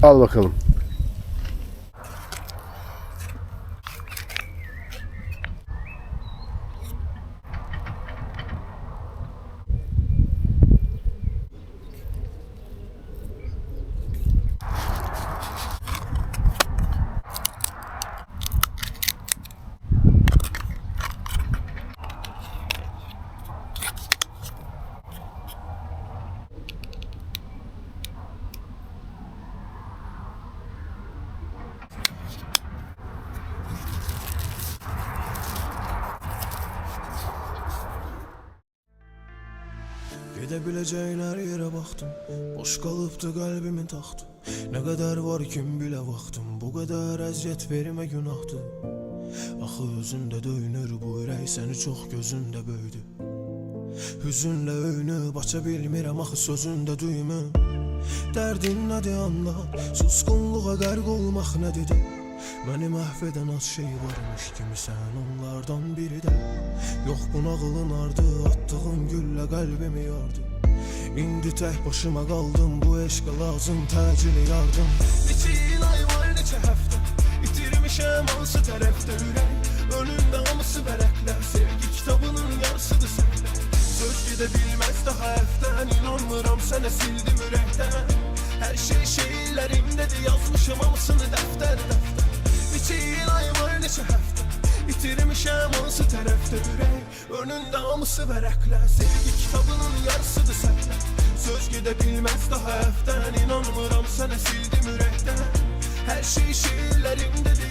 Al bakalım. Gidebileceğin her yere baktım, boş kalıptı kalbimin tahtı. Ne kadar var kim bile vaxtım, bu kadar əziyyət vermə günahtı. Axı özündə döyünür bu ürək, səni çox gözündə böyüdü. Hüzünlə öyünüb aça bilmirəm axı sözündə düymüm. Dərdin nədir anlat, susqunluğa qərq olmaq nədir? Məni məhv edən az şey varmış kimi sən onlardan biri də. Yox bu nağılın ardı, attığın güllə qəlbimi yardı. İndi tək başıma qaldım, bu eşqə lazım təcili yardım. Neçə il ay var, neçə həftə itirmişəm hansı tərəfdə ürək. Önündə hamısı vərəqlər, sevgi kitabının yarısıdır səndə. Söz gedə bilməz daha əfdən, inanmıram sənə sildim ürəkdən. Hər şey şeirlərimdədir, yazmışım hamısını dəftər dəftər. Neçə il ay var, neçə həftə itirmişəm hansı tərəfdə ürək. Önündə hamısı vərəqlər, sevgi kitabının yarısıdır səndə. Söz gedə bilməz daha əfdən, inanmıram sənə sildim ürəkdən. Hər şey şeirlərimdədir,